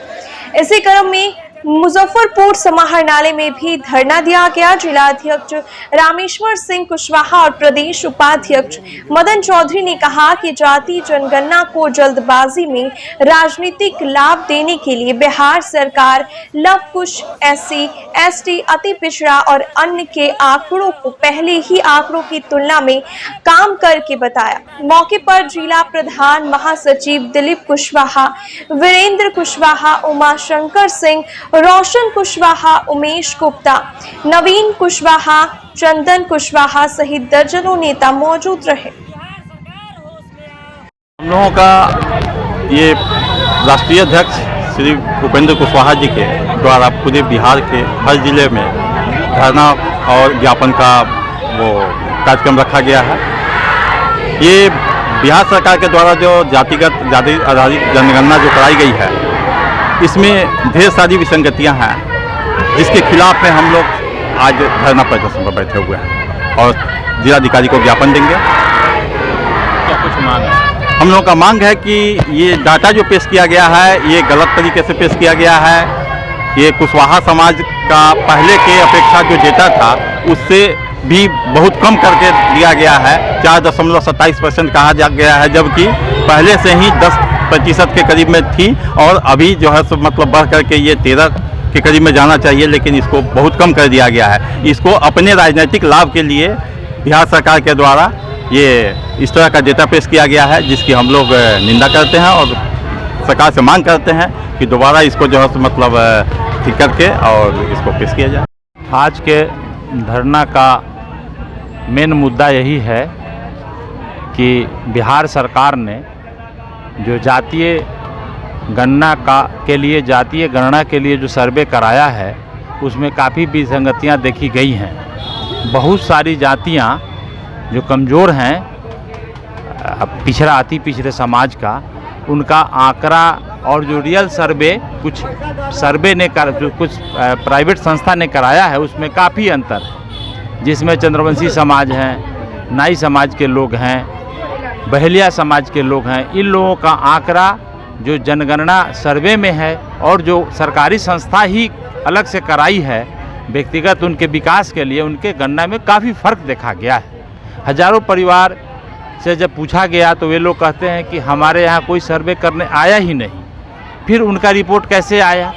इसी क्रम में मुजफ्फरपुर समाहरणालय में भी धरना दिया गया। जिला अध्यक्ष रामेश्वर सिंह कुशवाहा और प्रदेश उपाध्यक्ष मदन चौधरी ने कहा कि जाति जनगणना को जल्दबाजी में राजनीतिक लाभ देने के लिए बिहार सरकार लव कुश, SC, ST, अति पिछड़ा और अन्य के आंकड़ों को पहले ही आंकड़ों की तुलना में काम करके बताया। मौके पर जिला प्रधान महासचिव दिलीप कुशवाहा, वीरेंद्र कुशवाहा, उमाशंकर सिंह, रोशन कुशवाहा, उमेश गुप्ता, नवीन कुशवाहा, चंदन कुशवाहा सहित दर्जनों नेता मौजूद रहे। हम लोगों का ये राष्ट्रीय अध्यक्ष श्री उपेंद्र कुशवाहा जी के द्वारा पूरे बिहार के हर जिले में धरना और ज्ञापन का वो कार्यक्रम रखा गया है। ये बिहार सरकार के द्वारा जो जाति आधारित जनगणना जो कराई गई है, इसमें ढेर सारी विसंगतियां हैं, जिसके खिलाफ में हम लोग आज धरना प्रदर्शन पर बैठे हुए हैं और जिलाधिकारी को ज्ञापन देंगे। क्या कुछ मांग है? हम लोगों का मांग है कि ये डाटा जो पेश किया गया है ये गलत तरीके से पेश किया गया है। ये कुशवाहा समाज का पहले के अपेक्षा जो डेटा था उससे भी बहुत कम करके दिया गया है। 4.27% कहा जा गया है, जबकि पहले से ही 10% के करीब में थी और अभी जो है मतलब बढ़ करके ये 13 के करीब में जाना चाहिए, लेकिन इसको बहुत कम कर दिया गया है। इसको अपने राजनीतिक लाभ के लिए बिहार सरकार के द्वारा ये इस तरह का डेटा पेश किया गया है, जिसकी हम लोग निंदा करते हैं और सरकार से मांग करते हैं कि दोबारा इसको जो है मतलब ठीक करके और इसको पेश किया जाए। आज के धरना का मेन मुद्दा यही है कि बिहार सरकार ने जो जातीय गणना के लिए जो सर्वे कराया है उसमें काफ़ी विसंगतियां देखी गई हैं। बहुत सारी जातियां जो कमज़ोर हैं, अति पिछड़े समाज का, उनका आंकड़ा और जो रियल सर्वे कुछ प्राइवेट संस्था ने कराया है उसमें काफ़ी अंतर है, जिसमें चंद्रवंशी समाज हैं, नाई समाज के लोग हैं, बहेलिया समाज के लोग हैं। इन लोगों का आंकड़ा जो जनगणना सर्वे में है और जो सरकारी संस्था ही अलग से कराई है व्यक्तिगत उनके विकास के लिए, उनके गणना में काफ़ी फ़र्क देखा गया है। हजारों परिवार से जब पूछा गया तो वे लोग कहते हैं कि हमारे यहाँ कोई सर्वे करने आया ही नहीं, फिर उनका रिपोर्ट कैसे आया।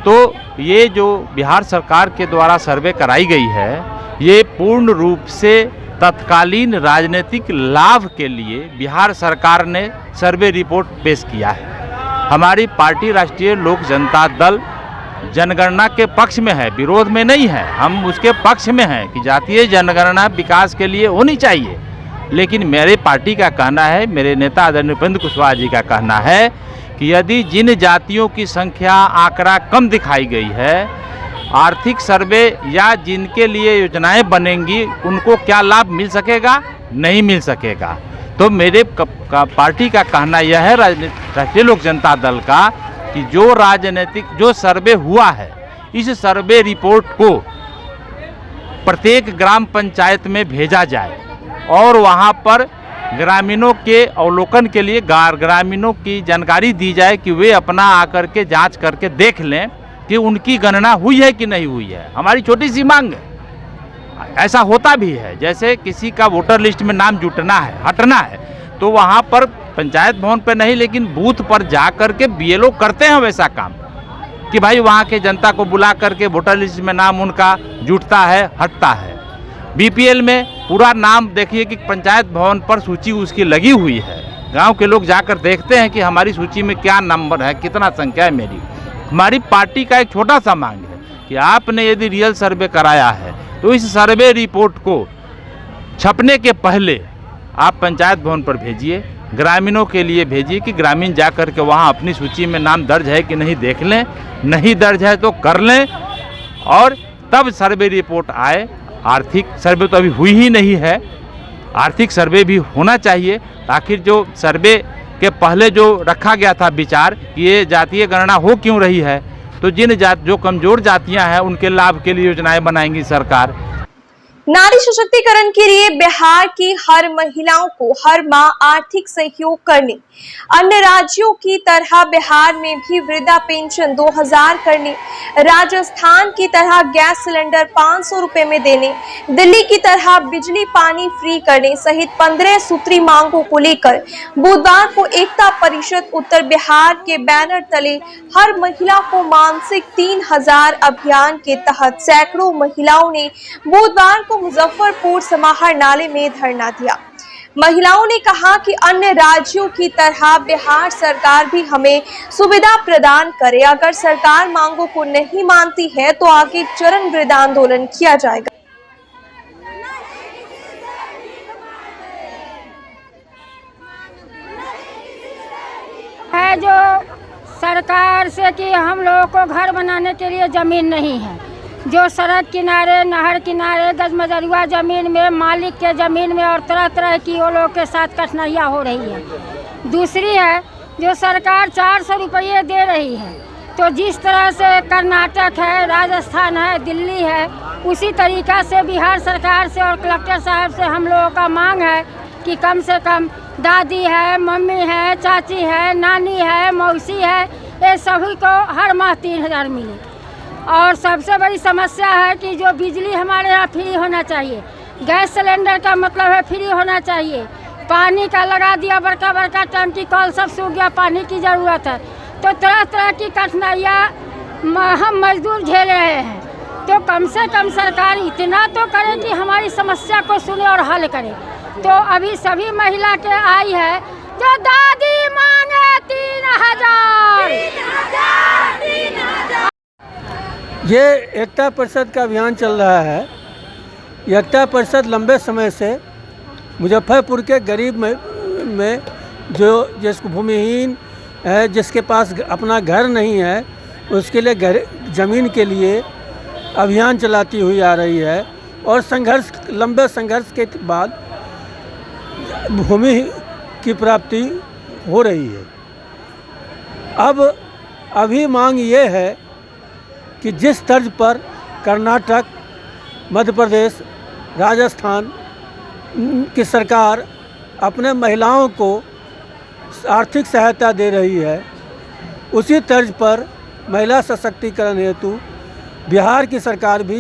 तो ये जो बिहार सरकार के द्वारा सर्वे कराई गई है, ये पूर्ण रूप से तत्कालीन राजनीतिक लाभ के लिए बिहार सरकार ने सर्वे रिपोर्ट पेश किया है। हमारी पार्टी राष्ट्रीय लोक जनता दल जनगणना के पक्ष में है, विरोध में नहीं है। हम उसके पक्ष में हैं कि जातीय जनगणना विकास के लिए होनी चाहिए, लेकिन मेरे पार्टी का कहना है, मेरे नेता आदरणीय उपेंद्र कुशवाहा जी का कहना है कि यदि जिन जातियों की संख्या आंकड़ा कम दिखाई गई है, आर्थिक सर्वे या जिनके लिए योजनाएं बनेंगी उनको क्या लाभ मिल सकेगा? नहीं मिल सकेगा। तो मेरे पार्टी का कहना यह है, राष्ट्रीय लोक जनता दल का, कि जो सर्वे हुआ है, इस सर्वे रिपोर्ट को प्रत्येक ग्राम पंचायत में भेजा जाए और वहां पर ग्रामीणों के अवलोकन के लिए ग्रामीणों की जानकारी दी जाए कि वे अपना आकर के जांच करके देख लें कि उनकी गणना हुई है कि नहीं हुई है। हमारी छोटी सी मांग है। ऐसा होता भी है, जैसे किसी का वोटर लिस्ट में नाम जुटना है, हटना है, तो वहाँ पर पंचायत भवन पर नहीं लेकिन बूथ पर जा कर के बीएलओ करते हैं वैसा काम, कि भाई वहाँ के जनता को बुला करके वोटर लिस्ट में नाम उनका जुटता है, हटता है। बीपीएल में पूरा नाम देखिए कि पंचायत भवन पर सूची उसकी लगी हुई है, गांव के लोग जाकर देखते हैं कि हमारी सूची में क्या नंबर है, कितना संख्या है मेरी। हमारी पार्टी का एक छोटा सा मांग है कि आपने यदि रियल सर्वे कराया है तो इस सर्वे रिपोर्ट को छपने के पहले आप पंचायत भवन पर भेजिए, ग्रामीणों के लिए भेजिए कि ग्रामीण जा कर के वहाँ अपनी सूची में नाम दर्ज है कि नहीं देख लें, नहीं दर्ज है तो कर लें और तब सर्वे रिपोर्ट आए। आर्थिक सर्वे तो अभी हुई ही नहीं है, आर्थिक सर्वे भी होना चाहिए। आखिर जो सर्वे के पहले जो रखा गया था विचार कि ये जातीय गणना हो क्यों रही है, तो जो कमजोर जातियां हैं उनके लाभ के लिए योजनाएं बनाएंगी सरकार। नारी सशक्तिकरण के लिए बिहार की हर महिलाओं को हर माह आर्थिक सहयोग करने, अन्य राज्यों की तरह बिहार में भी वृद्धा पेंशन 2000 करने, राजस्थान की तरह गैस सिलेंडर 500 रुपए में देने, दिल्ली की तरह बिजली पानी फ्री करने सहित 15 सूत्री मांगों को लेकर बुधवार को एकता परिषद उत्तर बिहार के बैनर तले हर महिला को मानसिक 3000 अभियान के तहत सैकड़ों महिलाओं ने बुधवार को मुजफ्फरपुर समाहरणालय में धरना दिया। महिलाओं ने कहा कि अन्य राज्यों की तरह बिहार सरकार भी हमें सुविधा प्रदान करे। अगर सरकार मांगों को नहीं मानती है तो आगे चरण वृद्ध आंदोलन किया जाएगा। है जो सरकार से कि हम लोगों को घर बनाने के लिए जमीन नहीं है, जो सड़क किनारे, नहर किनारे, गजमजरुआ जमीन में, मालिक के ज़मीन में और तरह तरह की वो लोग के साथ कठिनाइयाँ हो रही है। दूसरी है जो सरकार 400 रुपये दे रही है, तो जिस तरह से कर्नाटक है, राजस्थान है, दिल्ली है, उसी तरीक़ा से बिहार सरकार से और कलेक्टर साहब से हम लोगों का मांग है कि कम से कम दादी है, मम्मी है, चाची है, नानी है, मौसी है, ये सभी को हर माह 3000 मिले। और सबसे बड़ी समस्या है कि जो बिजली हमारे यहाँ फ्री होना चाहिए, गैस सिलेंडर का मतलब है फ्री होना चाहिए, पानी का लगा दिया बड़का बड़का टंकी, कल सब सूख गया, पानी की ज़रूरत है, तो तरह तरह की कठिनाइयाँ हम मजदूर झेल रहे हैं। तो कम से कम सरकार इतना तो करे कि हमारी समस्या को सुने और हल करे। तो अभी सभी महिला के आई है जो दादी मांगे 3000। ये एकता परिषद का अभियान चल रहा है। एकता परिषद लंबे समय से मुजफ्फरपुर के गरीब में जो जिसको भूमिहीन है, जिसके पास अपना घर नहीं है, उसके लिए ज़मीन के लिए अभियान चलाती हुई आ रही है और लंबे संघर्ष के बाद भूमि की प्राप्ति हो रही है। अब अभी मांग ये है कि जिस तर्ज पर कर्नाटक, मध्य प्रदेश, राजस्थान की सरकार अपने महिलाओं को आर्थिक सहायता दे रही है, उसी तर्ज पर महिला सशक्तिकरण हेतु बिहार की सरकार भी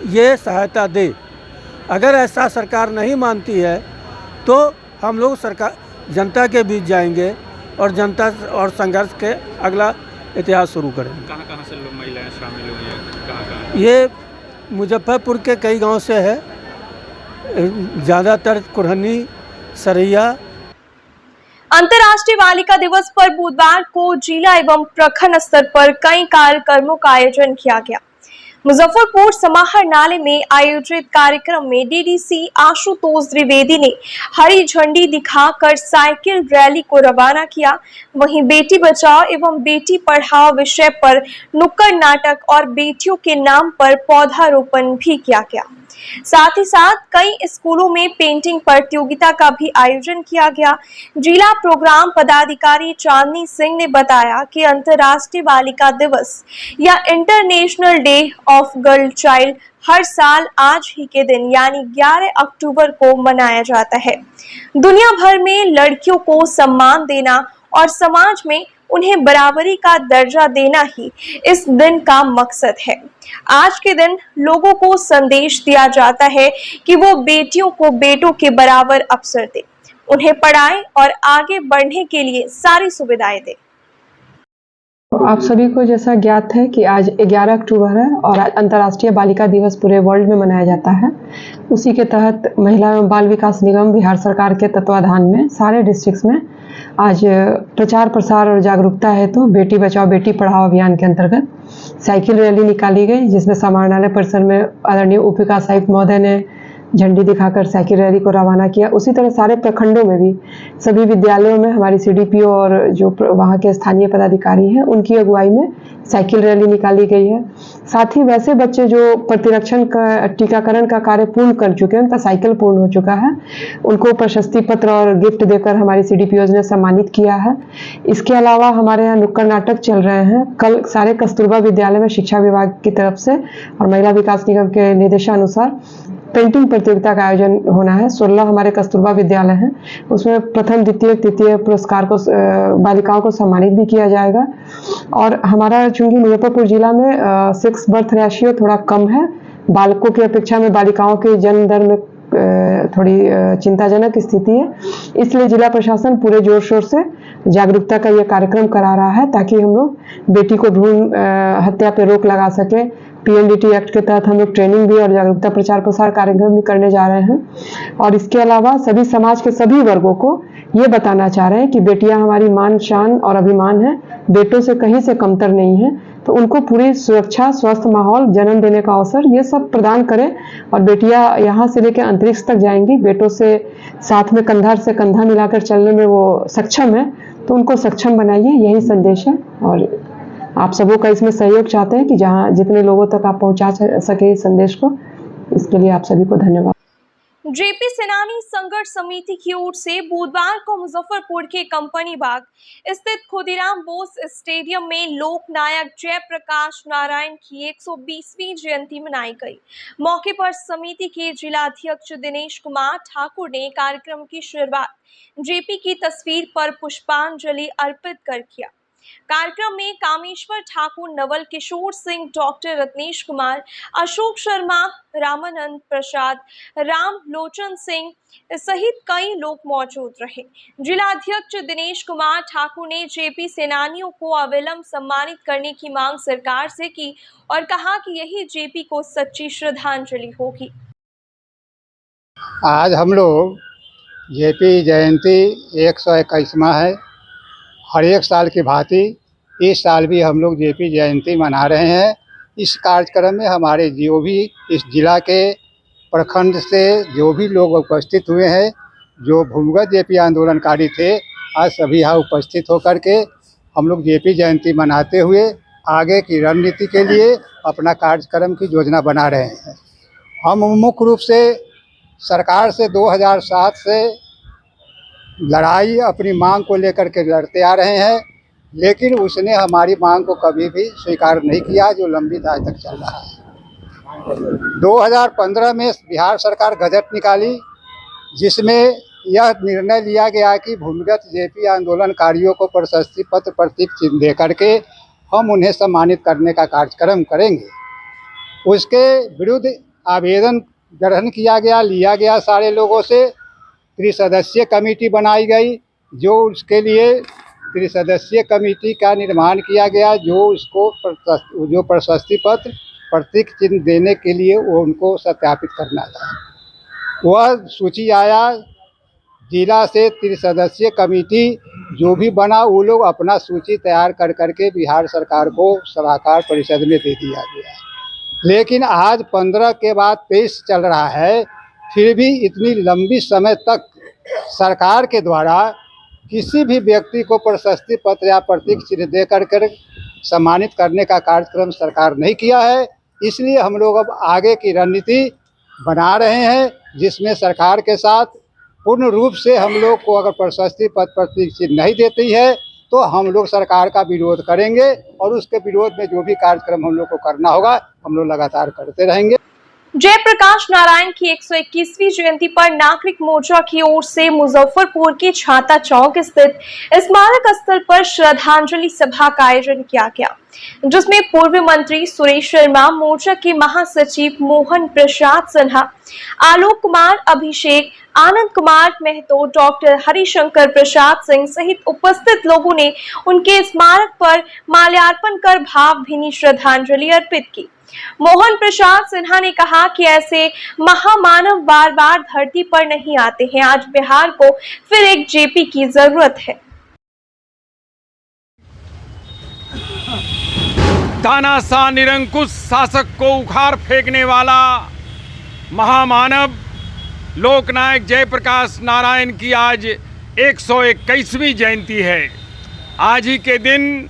ये सहायता दे। अगर ऐसा सरकार नहीं मानती है तो हम लोग जनता के बीच जाएंगे और जनता और संघर्ष के अगला इतिहास शुरू करेंगे। कहाँ से लोग महिलाएं शामिल हुई हैं, कहाँ? ये मुजफ्फरपुर के कई गांव से है, ज़्यादातर कुरहनी, सरैया। अंतर्राष्ट्रीय बालिका दिवस पर बुधवार को जिला एवं प्रखंड स्तर पर कई कार्यक्रमों का आयोजन किया गया। मुजफ्फरपुर समाहरणालय में आयोजित कार्यक्रम में डीडीसी आशुतोष द्विवेदी ने हरी झंडी दिखाकर साइकिल रैली को रवाना किया। वहीं बेटी बचाओ एवं बेटी पढ़ाओ विषय पर नुक्कड़ नाटक और बेटियों के नाम पर पौधारोपण भी किया गया। साथ ही साथ कई स्कूलों में पेंटिंग प्रतियोगिता का भी आयोजन किया गया। जिला प्रोग्राम पदाधिकारी चांदनी सिंह ने बताया कि अंतर्राष्ट्रीय बालिका दिवस या international day of girl child हर साल आज ही के दिन यानी 11 अक्टूबर को मनाया जाता है। दुनिया भर में लड़कियों को सम्मान देना और समाज में उन्हें बराबरी का दर्जा देना ही इस दिन का मकसद है। आज के दिन लोगों को संदेश दिया जाता है कि वो बेटियों को बेटों के बराबर अवसर दें, उन्हें पढ़ाएं और आगे बढ़ने के लिए सारी सुविधाएं दें। आप सभी को जैसा ज्ञात है कि आज 11 अक्टूबर है और अंतर्राष्ट्रीय बालिका दिवस पूरे वर्ल्ड में मनाया जाता है। उसी के तहत महिला एवं बाल विकास निगम बिहार सरकार के तत्वाधान में सारे डिस्ट्रिक्ट्स में आज प्रचार प्रसार और जागरूकता हेतु बेटी बचाओ बेटी पढ़ाओ अभियान के अंतर्गत साइकिल रैली निकाली गई, जिसमें समाहरणालय परिसर में आदरणीय उप विकास आयुक्त महोदय ने झंडी दिखाकर साइकिल रैली को रवाना किया। उसी तरह सारे प्रखंडों में भी सभी विद्यालयों में हमारी सीडीपीओ और जो वहाँ के स्थानीय पदाधिकारी हैं उनकी अगुवाई में साइकिल रैली निकाली गई है। साथ ही वैसे बच्चे जो प्रतिरक्षण का टीकाकरण का कार्य पूर्ण कर चुके हैं, उनका साइकिल पूर्ण हो चुका है, उनको प्रशस्ति पत्र और गिफ्ट देकर हमारी सीडीपीओ ने सम्मानित किया है। इसके अलावा हमारे यहाँ नुक्कड़ नाटक चल रहे हैं। कल सारे कस्तूरबा विद्यालय में शिक्षा विभाग की तरफ से और महिला विकास निगम के निर्देशानुसार पेंटिंग प्रतियोगिता का आयोजन होना है। 16 हमारे कस्तूरबा विद्यालय हैं, उसमें प्रथम द्वितीय तृतीय पुरस्कार को बालिकाओं को सम्मानित भी किया जाएगा। और हमारा चूंकि मुजफ्फरपुर जिला में सेक्स बर्थ रेशियो थोड़ा कम है, बालकों की अपेक्षा में बालिकाओं के जन्म दर में थोड़ी चिंताजनक स्थिति है, इसलिए जिला प्रशासन पूरे जोर शोर से जागरूकता का यह कार्यक्रम करा रहा है ताकि हम लोग बेटी को भ्रूण हत्या पर रोक लगा सके। पीएनडीटी एक्ट के तहत हम लोग ट्रेनिंग भी और जागरूकता प्रचार प्रसार कार्यक्रम भी करने जा रहे हैं। और इसके अलावा सभी समाज के सभी वर्गों को ये बताना चाह रहे हैं कि बेटियां हमारी मान शान और अभिमान है, बेटों से कहीं से कमतर नहीं है, तो उनको पूरी सुरक्षा, स्वस्थ माहौल, जन्म देने का अवसर ये सब प्रदान करें। और बेटियां यहाँ से लेकर अंतरिक्ष तक जाएंगी, बेटों से साथ में कंधा से कंधा मिलाकर चलने में वो सक्षम है, तो उनको सक्षम बनाइए, यही संदेश है। और आप सबों का इसमें सहयोग चाहते हैं कि जहाँ जितने लोगों तक आप पहुँचा सके इस संदेश को, इसके लिए आप सभी को धन्यवाद। जेपी सेनानी संघर्ष समिति की ओर से बुधवार को मुजफ्फरपुर के कंपनी बाग स्थित खुदीराम बोस स्टेडियम में लोक नायक जयप्रकाश नारायण की 120वीं जयंती मनाई गई। मौके पर समिति के जिलाध्यक्ष दिनेश कुमार ठाकुर ने कार्यक्रम की शुरुआत जेपी की तस्वीर पर पुष्पांजलि अर्पित कर किया। कार्यक्रम में कामेश्वर ठाकुर, नवल किशोर सिंह, डॉक्टर रत्नेश कुमार, अशोक शर्मा, रामानंद प्रसाद, राम लोचन सिंह सहित कई लोग मौजूद रहे। जिलाध्यक्ष दिनेश कुमार ठाकुर ने जेपी सेनानियों को अविलंब सम्मानित करने की मांग सरकार से की और कहा कि यही जेपी को सच्ची श्रद्धांजलि होगी। आज हम लोग जेपी जयंती 121वां है। हर एक साल की भांति इस साल भी हम लोग जेपी जयंती मना रहे हैं। इस कार्यक्रम में हमारे जो भी इस जिला के प्रखंड से जो भी लोग उपस्थित हुए हैं, जो भूमिगत जेपी आंदोलनकारी थे, आज सभी यहाँ उपस्थित होकर के हम लोग जेपी जयंती मनाते हुए आगे की रणनीति के लिए अपना कार्यक्रम की योजना बना रहे हैं। हम मुख्य रूप से सरकार से 2007 से लड़ाई अपनी मांग को लेकर के लड़ते आ रहे हैं, लेकिन उसने हमारी मांग को कभी भी स्वीकार नहीं किया, जो लंबित आज तक चल रहा है। 2015 में बिहार सरकार गजट निकाली, जिसमें यह निर्णय लिया गया कि भूमिगत जेपी आंदोलनकारियों को प्रशस्ति पत्र प्रतीक चिन्ह दे करके हम उन्हें सम्मानित करने का कार्यक्रम करेंगे। उसके विरुद्ध आवेदन ग्रहण किया गया, लिया गया सारे लोगों से। त्रिसदस्यीय कमेटी बनाई गई, जो उसके लिए त्रिसदस्यीय कमेटी का निर्माण किया गया, जो उसको जो प्रशस्ति पत्र प्रतीक चिन्ह देने के लिए वो उनको सत्यापित करना था। वह सूची आया जिला से, त्रिसदस्यीय कमेटी जो भी बना, वो लोग अपना सूची तैयार कर करके बिहार सरकार को सलाहकार परिषद में दे दिया गया। लेकिन आज 15 के बाद 23 चल रहा है, फिर भी इतनी लंबी समय तक सरकार के द्वारा किसी भी व्यक्ति को प्रशस्ति पत्र या प्रतीक चिन्ह दे कर सम्मानित करने का कार्यक्रम सरकार नहीं किया है। इसलिए हम लोग अब आगे की रणनीति बना रहे हैं, जिसमें सरकार के साथ पूर्ण रूप से हम लोग को अगर प्रशस्ति पत्र प्रतीक चिन्ह नहीं देती है तो हम लोग सरकार का विरोध करेंगे, और उसके विरोध में जो भी कार्यक्रम हम लोग को करना होगा हम लोग लगातार करते रहेंगे। जयप्रकाश नारायण की 121वीं जयंती पर नागरिक मोर्चा की ओर से मुजफ्फरपुर के छाता चौक स्थित स्मारक स्थल पर श्रद्धांजलि सभा का आयोजन किया गया, जिसमें पूर्व मंत्री सुरेश शर्मा, मोर्चा के महासचिव मोहन प्रसाद सिन्हा, आलोक कुमार, अभिषेक, आनंद कुमार महतो, डॉक्टर हरिशंकर प्रसाद सिंह सहित उपस्थित लोगों ने उनके स्मारक पर माल्यार्पण कर भावभीनी श्रद्धांजलि अर्पित की। मोहन प्रसाद सिन्हा ने कहा कि ऐसे महामानव बार बार धरती पर नहीं आते हैं। आज बिहार को फिर एक जेपी की जरूरत है। तानाशाह निरंकुश शासक को उखाड़ फेंकने वाला महामानव लोकनायक जयप्रकाश नारायण की आज 121वीं जयंती है। आज ही के दिन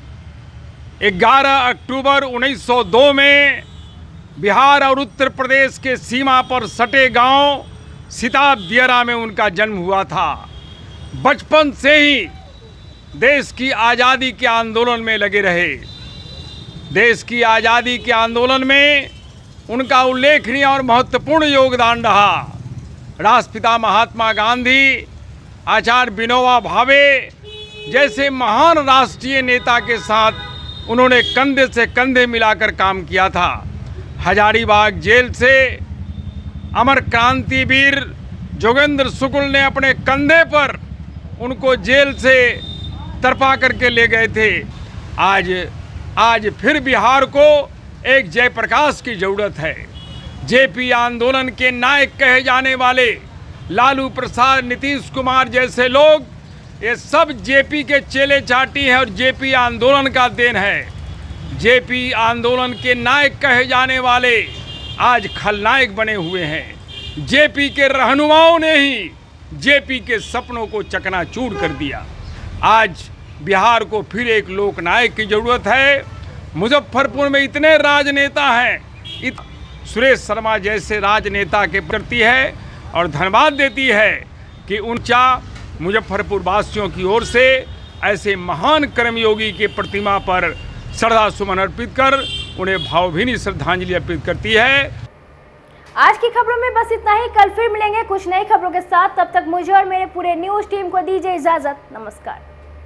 11 अक्टूबर 1902 में बिहार और उत्तर प्रदेश के सीमा पर सटे गांव सिताब दियरा में उनका जन्म हुआ था। बचपन से ही देश की आज़ादी के आंदोलन में लगे रहे। देश की आज़ादी के आंदोलन में उनका उल्लेखनीय और महत्वपूर्ण योगदान रहा। राष्ट्रपिता महात्मा गांधी, आचार्य विनोबा भावे जैसे महान राष्ट्रीय नेता के साथ उन्होंने कंधे से कंधे मिलाकर काम किया था। हजारीबाग जेल से अमर क्रांतिवीर जोगेंद्र शुक्ल ने अपने कंधे पर उनको जेल से तरपा करके ले गए थे। आज फिर बिहार को एक जयप्रकाश की ज़रूरत है। जेपी आंदोलन के नायक कहे जाने वाले लालू प्रसाद, नीतीश कुमार जैसे लोग, ये सब जेपी के चेले चाटी हैं और जेपी आंदोलन का देन है। जेपी आंदोलन के नायक कहे जाने वाले आज खलनायक बने हुए हैं। जेपी के रहनुमाओं ने ही जेपी के सपनों को चकनाचूर कर दिया। आज बिहार को फिर एक लोकनायक की ज़रूरत है। मुजफ्फरपुर में इतने राजनेता हैं, सुरेश शर्मा जैसे राजनेता के प्रति है और धन्यवाद देती है कि ऊंचा मुजफ्फरपुर वासियों की ओर से ऐसे महान कर्मयोगी के प्रतिमा पर श्रद्धा सुमन अर्पित कर उन्हें भावभीनी श्रद्धांजलि अर्पित करती है। आज की खबरों में बस इतना ही। कल फिर मिलेंगे कुछ नई खबरों के साथ। तब तक मुझे और मेरे पूरे न्यूज़ टीम को दीजिए इजाजत। नमस्कार।